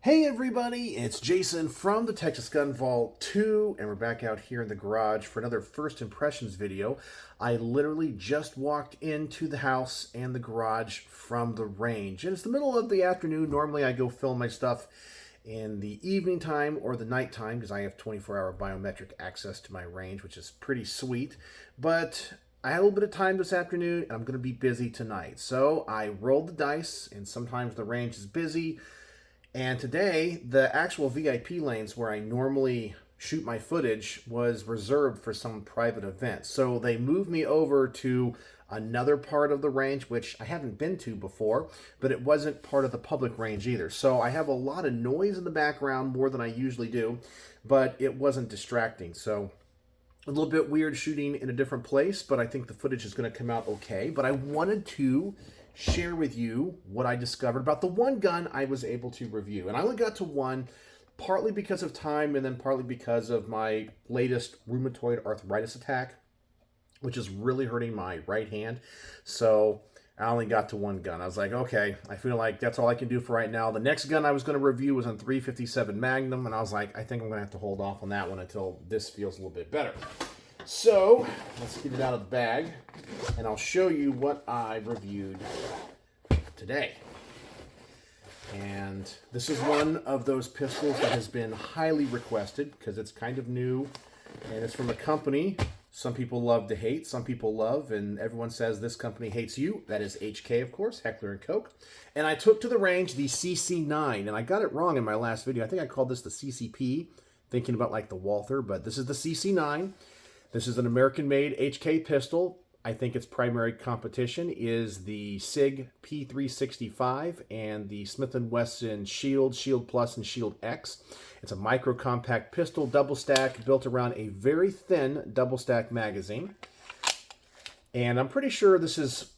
Hey everybody, it's Jason from the Texas Gun Vault 2, and we're back out here in the garage for another first impressions video. I literally just walked into the house and the garage from the range, and it's the middle of the afternoon. Normally I go film my stuff in the evening time or the night time because I have 24-hour biometric access to my range, which is pretty sweet. But I had a little bit of time this afternoon, and I'm going to be busy tonight. So I rolled the dice, and sometimes the range is busy. And today, the actual VIP lanes where I normally shoot my footage was reserved for some private event. So they moved me over to another part of the range, which I haven't been to before, but it wasn't part of the public range either. So I have a lot of noise in the background, more than I usually do, but it wasn't distracting. So a little bit weird shooting in a different place, but I think the footage is going to come out okay. But I wanted to share with you what I discovered about the one gun I was able to review. And I only got to one, partly because of time and then partly because of my latest rheumatoid arthritis attack, which is really hurting my right hand. So I only got to one gun. I was like, okay, I feel like that's all I can do for right now. The next gun I was going to review was on 357 Magnum, and I was like, I think I'm going to have to hold off on that one until this feels a little bit better. So let's get it out of the bag, and I'll show you what I reviewed today. And this is one of those pistols that has been highly requested because it's kind of new, and it's from a company some people love to hate, some people love, and everyone says this company hates you. That is HK, of course, Heckler Koch. And I took to the range the CC9, and I got it wrong in my last video. I think I called this the CCP, thinking about like the Walther, but this is the CC9. This is an American-made HK pistol. I think its primary competition is the SIG P365 and the Smith & Wesson Shield, Shield Plus, and Shield X. It's a micro-compact pistol, double stack, built around a very thin double stack magazine. And I'm pretty sure this is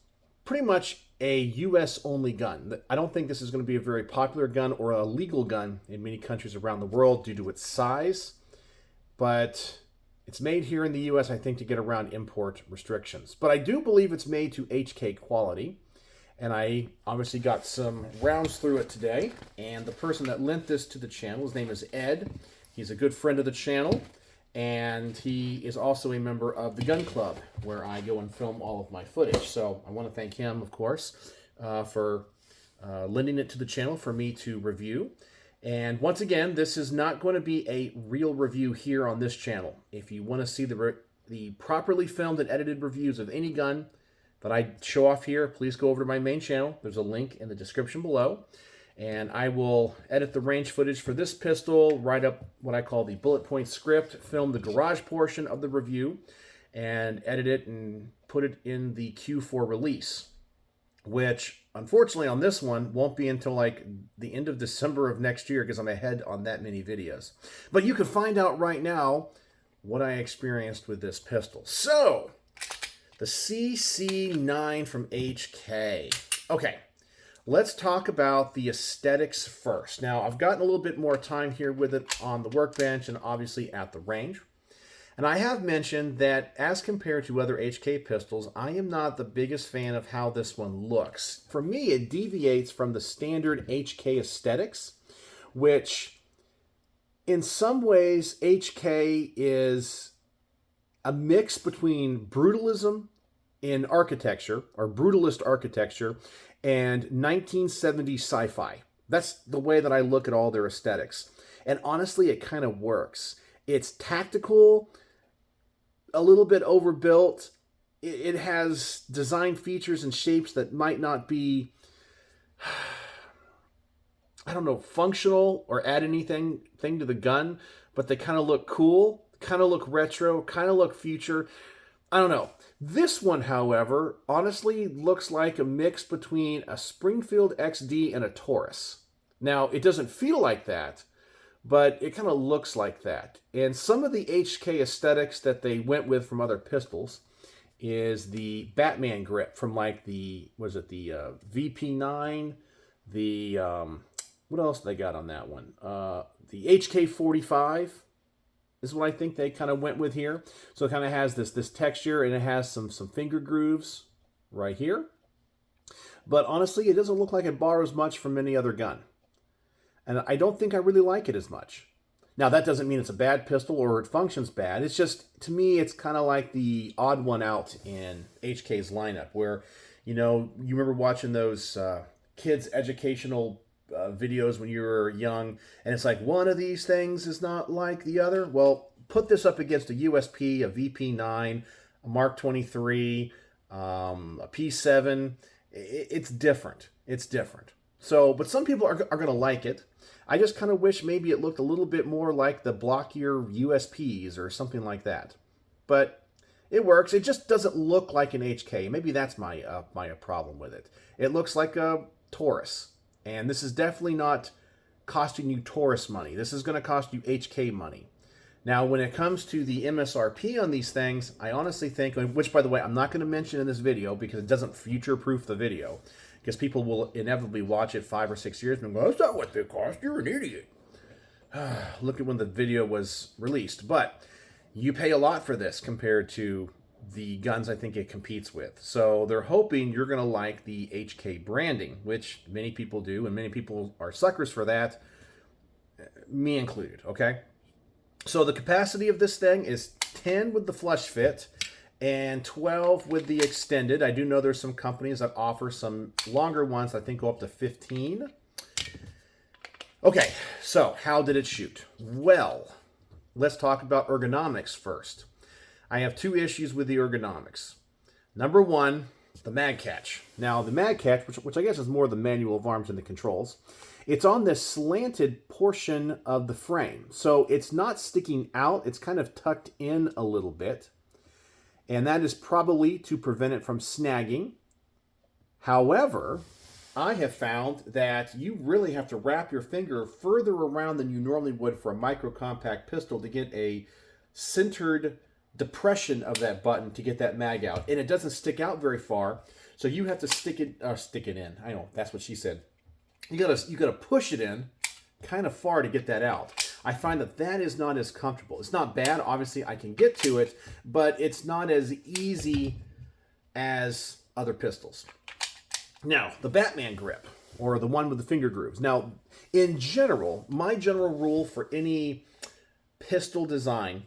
pretty much a US-only gun. I don't think this is going to be a very popular gun or a legal gun in many countries around the world due to its size. But it's made here in the U.S., I think, to get around import restrictions. But I do believe it's made to HK quality. And I obviously got some rounds through it today. And the person that lent this to the channel, his name is Ed. He's a good friend of the channel. And he is also a member of the Gun Club, where I go and film all of my footage. So I want to thank him, of course, for lending it to the channel for me to review. And once again, this is not going to be a real review here on this channel. If you want to see the properly filmed and edited reviews of any gun that I show off here, please go over to my main channel. There's a link in the description below. And I will edit the range footage for this pistol, write up what I call the bullet point script, film the garage portion of the review, and edit it and put it in the queue for release, which unfortunately on this one won't be until like the end of December of next year because I'm ahead on that many videos. But you can find out right now what I experienced with this pistol. So, the CC9 from HK. Okay, let's talk about the aesthetics first. Now, I've gotten a little bit more time here with it on the workbench and obviously at the range. And I have mentioned that as compared to other HK pistols, I am not the biggest fan of how this one looks. For me, it deviates from the standard HK aesthetics, which in some ways, HK is a mix between brutalism in architecture, or brutalist architecture, and 1970s sci-fi. That's the way that I look at all their aesthetics. And honestly, it kind of works. It's tactical, a little bit overbuilt. It has design features and shapes that might not be, I don't know, functional or add anything to the gun, but they kind of look cool, kind of look retro, kind of look future. I don't know. This one, however, honestly looks like a mix between a Springfield XD and a Taurus. Now, it doesn't feel like that, but it kind of looks like that. And some of the HK aesthetics that they went with from other pistols is the Batman grip from like the, was it the VP9, the, what else they got on that one? The HK45 is what I think they kind of went with here. So it kind of has this texture, and it has some finger grooves right here. But honestly, it doesn't look like it borrows much from any other gun. And I don't think I really like it as much. Now, that doesn't mean it's a bad pistol or it functions bad. It's just, to me, it's kind of like the odd one out in HK's lineup where, you remember watching those kids' educational videos when you were young, and it's like one of these things is not like the other. Well, put this up against a USP, a VP9, a Mark 23, a P7. It's different. It's different. So, but some people are going to like it. I just kind of wish maybe it looked a little bit more like the blockier USPs or something like that. But it works. It just doesn't look like an HK. Maybe that's my problem with it. It looks like a Taurus. And this is definitely not costing you Taurus money. This is going to cost you HK money. Now, when it comes to the MSRP on these things, I honestly think, which, by the way, I'm not going to mention in this video because it doesn't future-proof the video, because people will inevitably watch it 5 or 6 years and go, that's not what they cost, you're an idiot. Look at when the video was released. But you pay a lot for this compared to the guns I think it competes with. So they're hoping you're going to like the HK branding, which many people do, and many people are suckers for that, me included, okay? So the capacity of this thing is 10 with the flush fit and 12 with the extended. I do know there's some companies that offer some longer ones, I think go up to 15. Okay, so how did it shoot? Well, let's talk about ergonomics first. I have 2 issues with the ergonomics. Number 1, the mag catch. Now, the mag catch, which I guess is more the manual of arms and the controls, it's on this slanted portion of the frame. So it's not sticking out, it's kind of tucked in a little bit. And that is probably to prevent it from snagging. However, I have found that you really have to wrap your finger further around than you normally would for a micro compact pistol to get a centered depression of that button to get that mag out, and it doesn't stick out very far, so you have to stick it in. I know, that's what she said. You gotta push it in kind of far to get that out. I find that is not as comfortable. It's not bad, obviously I can get to it, but it's not as easy as other pistols. Now, the Batman grip, or the one with the finger grooves. Now, in general, my general rule for any pistol design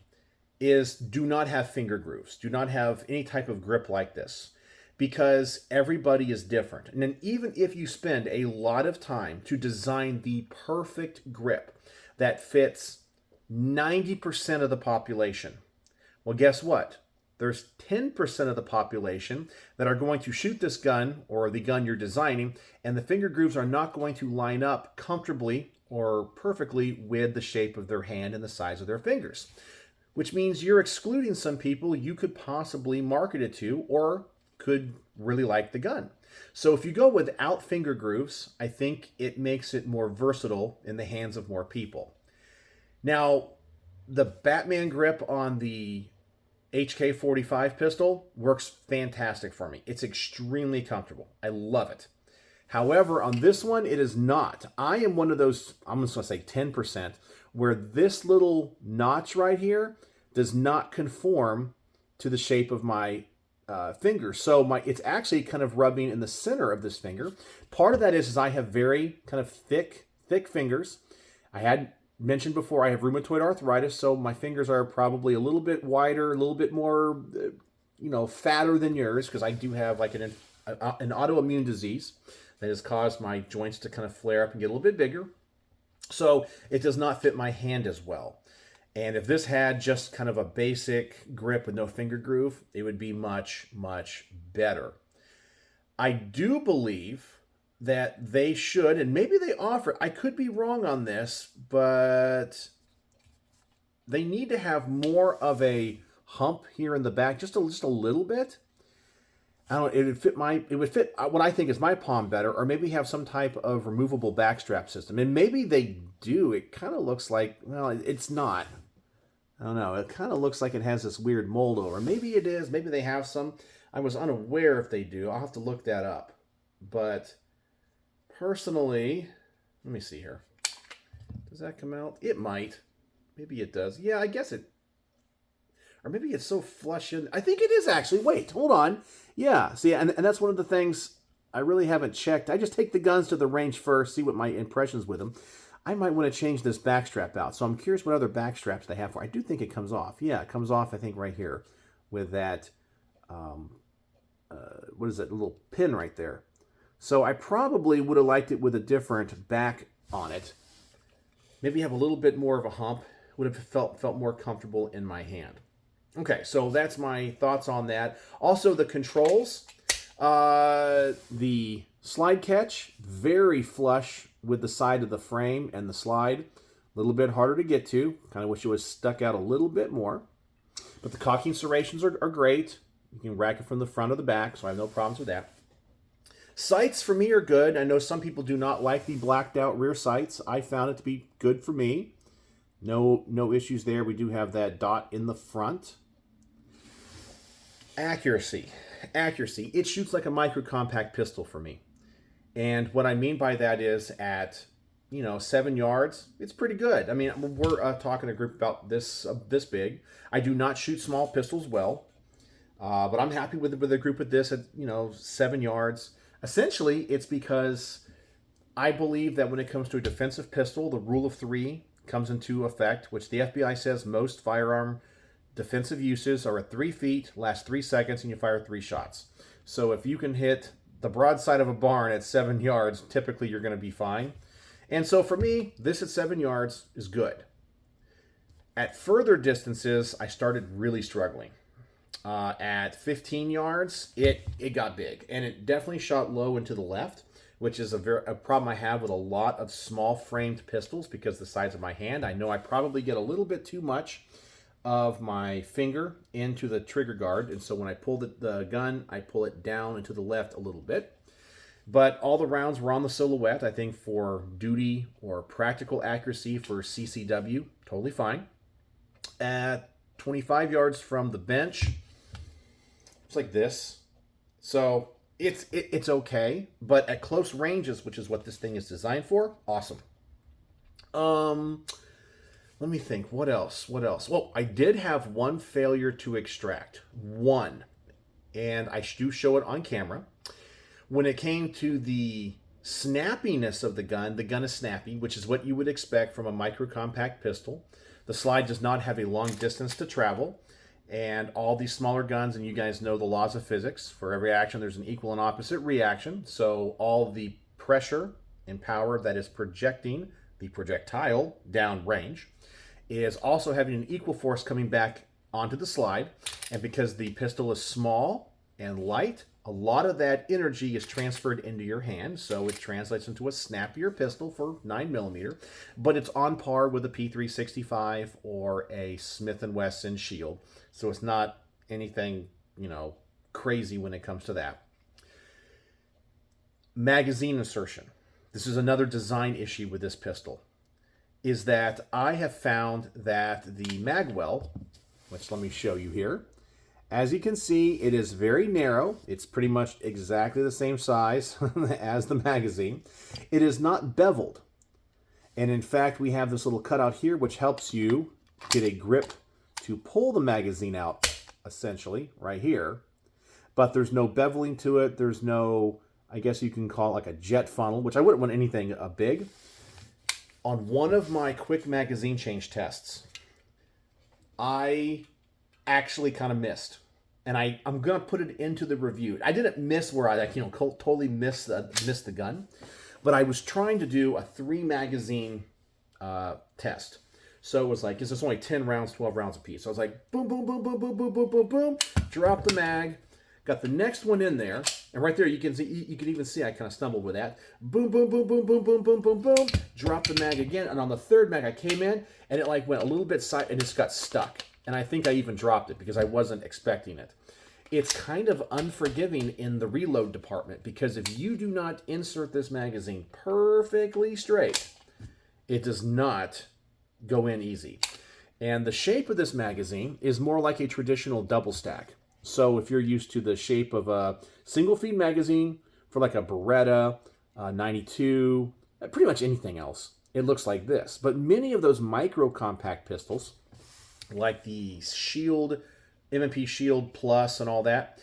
is do not have finger grooves. Do not have any type of grip like this, because everybody is different. And then even if you spend a lot of time to design the perfect grip that fits 90% of the population, well, guess what? There's 10% of the population that are going to shoot this gun or the gun you're designing, and the finger grooves are not going to line up comfortably or perfectly with the shape of their hand and the size of their fingers. Which means you're excluding some people you could possibly market it to or could really like the gun. So if you go without finger grooves, I think it makes it more versatile in the hands of more people. Now, the Batman grip on the HK45 pistol works fantastic for me. It's extremely comfortable. I love it. However, on this one, it is not. I am one of those, I'm just going to say 10%, where this little notch right here does not conform to the shape of my finger. So it's actually kind of rubbing in the center of this finger. Part of that is I have very kind of thick fingers. I had mentioned before I have rheumatoid arthritis, so my fingers are probably a little bit wider, a little bit more, fatter than yours, because I do have like an autoimmune disease that has caused my joints to kind of flare up and get a little bit bigger. So it does not fit my hand as well. And if this had just kind of a basic grip with no finger groove, it would be much, much better. I do believe that they should, and maybe they offer, I could be wrong on this, but they need to have more of a hump here in the back, just a little bit. I don't know, it would fit what I think is my palm better, or maybe have some type of removable backstrap system. And maybe they do. It kind of looks like, well, it's not. I don't know. It kind of looks like it has this weird mold over. Maybe it is. Maybe they have some. I was unaware if they do. I'll have to look that up. But personally, let me see here. Does that come out? It might. Maybe it does. Yeah, I guess it. Or maybe it's so flush in. I think it is actually. Wait, hold on. Yeah, see, and that's one of the things I really haven't checked. I just take the guns to the range first, see what my impressions with them. I might want to change this backstrap out. So I'm curious what other backstraps they have for. I do think it comes off. Yeah, it comes off, I think, right here with that, what is it, a little pin right there. So I probably would have liked it with a different back on it. Maybe have a little bit more of a hump. Would have felt more comfortable in my hand. Okay, so that's my thoughts on that. Also, the controls. The slide catch, very flush with the side of the frame and the slide. A little bit harder to get to. Kind of wish it was stuck out a little bit more. But the cocking serrations are great. You can rack it from the front or the back, so I have no problems with that. Sights for me are good. I know some people do not like the blacked out rear sights. I found it to be good for me. No issues there. We do have that dot in the front. Accuracy. It shoots like a micro compact pistol for me. And what I mean by that is at, 7 yards, it's pretty good. I mean, we're talking a group about this big. I do not shoot small pistols well, but I'm happy with a group with this at, 7 yards. Essentially, it's because I believe that when it comes to a defensive pistol, the rule of 3 comes into effect, which the FBI says most firearm defensive uses are at 3 feet, last 3 seconds, and you fire 3 shots. So if you can hit the broadside of a barn at 7 yards, typically you're going to be fine. And so for me, this at 7 yards is good. At further distances, I started really struggling. At 15 yards, it got big, and it definitely shot low and to the left, which is a problem I have with a lot of small framed pistols because the size of my hand. I know I probably get a little bit too much of my finger into the trigger guard, and so when I pull the gun, I pull it down and to the left a little bit. But all the rounds were on the silhouette. I think for duty or practical accuracy for CCW, totally fine. At 25 yards from the bench, it's like this. So it's okay, but at close ranges, which is what this thing is designed for, awesome. Let me think. What else? Well, I did have one failure to extract. One. And I do show it on camera. When it came to the snappiness of the gun is snappy, which is what you would expect from a micro compact pistol. The slide does not have a long distance to travel. And all these smaller guns, and you guys know the laws of physics, for every action there's an equal and opposite reaction. So all the pressure and power that is projecting the projectile down range is also having an equal force coming back onto the slide. And because the pistol is small and light, a lot of that energy is transferred into your hand, so it translates into a snappier pistol for 9mm, but it's on par with a P365 or a Smith & Wesson Shield, so it's not anything, crazy when it comes to that. Magazine insertion. This is another design issue with this pistol, is that I have found that the magwell, which let me show you here, as you can see, it is very narrow. It's pretty much exactly the same size as the magazine. It is not beveled. And in fact, we have this little cutout here, which helps you get a grip to pull the magazine out, essentially, right here. But there's no beveling to it. There's no, I guess you can call it like a jet funnel, which I wouldn't want anything big. On one of my quick magazine change tests, I actually kind of missed, and I'm gonna put it into the review. I didn't miss where I totally missed the gun, but I was trying to do a 3 magazine test. So it was like, is this only 10 rounds, 12 rounds a piece? So I was like, boom, boom, boom, boom, boom, boom, boom, boom, boom, drop the mag, got the next one in there, and right there you can even see I kind of stumbled with that. Boom, boom, boom, boom, boom, boom, boom, boom, boom, drop the mag again, and on the 3rd mag I came in and it like went a little bit side and just got stuck. And I think I even dropped it because I wasn't expecting it. It's kind of unforgiving in the reload department because if you do not insert this magazine perfectly straight, it does not go in easy. And the shape of this magazine is more like a traditional double stack. So if you're used to the shape of a single feed magazine for like a Beretta, 92, pretty much anything else, it looks like this. But many of those micro compact pistols, like the Shield, M&P Shield Plus and all that,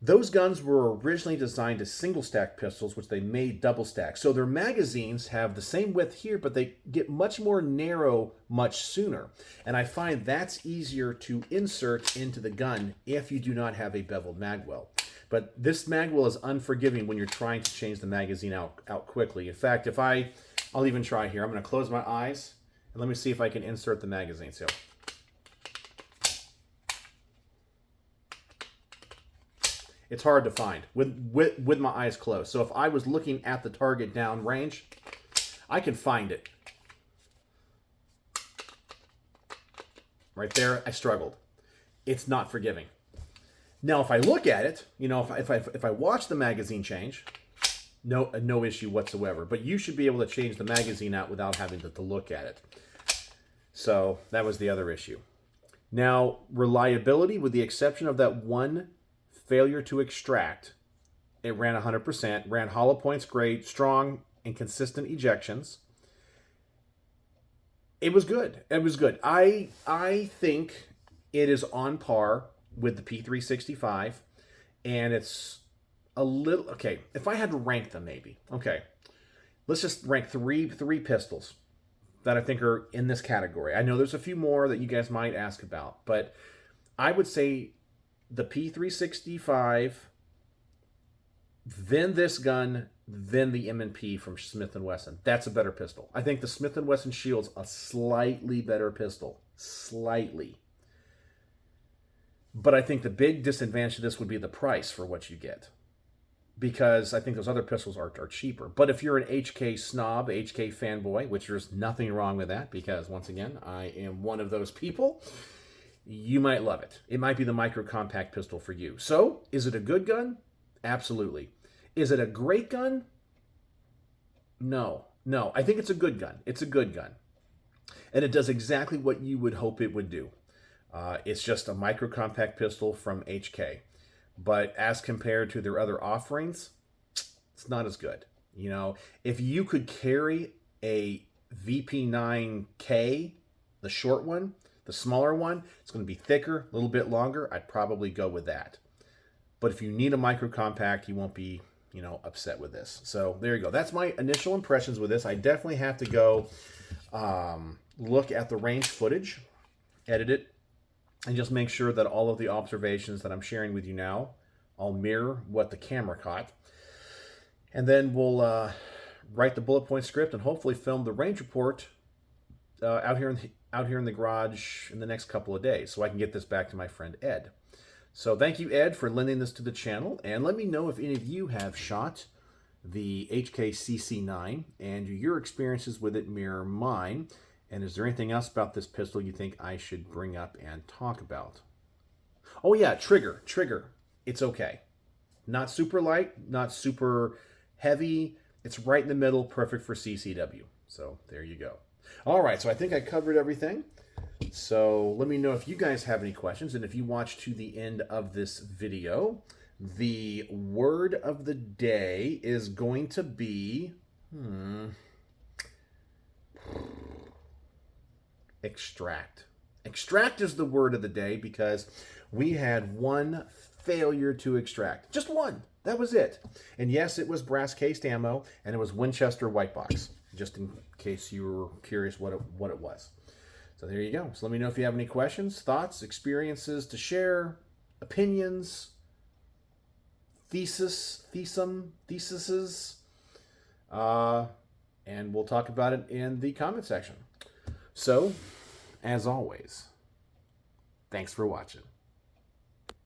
Those guns were originally designed as single stack pistols, which they made double stack. So their magazines have the same width here, but they get much more narrow much sooner. And I find that's easier to insert into the gun if you do not have a beveled magwell. But this magwell is unforgiving when you're trying to change the magazine out quickly. In fact, I'll even try here. I'm going to close my eyes and let me see if I can insert the magazine. So. It's hard to find with my eyes closed. So if I was looking at the target down range, I can find it. Right there, I struggled. It's not forgiving. Now, if I look at it, you know, if I watch the magazine change, no issue whatsoever. But you should be able to change the magazine out without having to look at it. So that was the other issue. Now, reliability, with the exception of that one failure to extract, it ran 100%, ran hollow points great, strong and consistent ejections. It was good. It was good. I think it is on par with the P365, and it's a little, okay, if I had to rank them maybe, okay, let's just rank three pistols that I think are in this category. I know there's a few more that you guys might ask about, but I would say the P365, then this gun, then the M&P from Smith & Wesson. That's a better pistol. I think the Smith & Wesson Shield's a slightly better pistol. Slightly. But I think the big disadvantage of this would be the price for what you get, because I think those other pistols are cheaper. But if you're an HK snob, HK fanboy, which there's nothing wrong with that, because once again, I am one of those people, you might love it. It might be the micro compact pistol for you. So, is it a good gun? Absolutely. Is it a great gun? No. I think it's a good gun. It's a good gun. And it does exactly what you would hope it would do. It's just a micro compact pistol from HK. But as compared to their other offerings, it's not as good. You know, if you could carry a VP9K, the short one, the smaller one, it's going to be thicker, a little bit longer, I'd probably go with that. But if you need a micro compact, you won't be, you know, upset with this. So there you go. That's my initial impressions with this. I definitely have to go look at the range footage, edit it, and just make sure that all of the observations that I'm sharing with you now all mirror what the camera caught. And then we'll write the bullet point script and hopefully film the range report out here in the garage in the next couple of days, so I can get this back to my friend Ed. So thank you, Ed, for lending this to the channel, and let me know if any of you have shot the HK CC9 and your experiences with it mirror mine. And is there anything else about this pistol you think I should bring up and talk about? Oh yeah, trigger. It's okay. Not super light, not super heavy. It's right in the middle, perfect for CCW. So there you go. All right, so I think I covered everything. So let me know if you guys have any questions, and if you watch to the end of this video, the word of the day is going to be extract. Extract is the word of the day because we had one failure to extract. Just one. That was it. And yes, it was brass cased ammo, and it was Winchester white box, just in case you were curious what it was. So there you go. So let me know if you have any questions, thoughts, experiences to share, opinions, theses, and we'll talk about it in the comment section. So, as always, thanks for watching.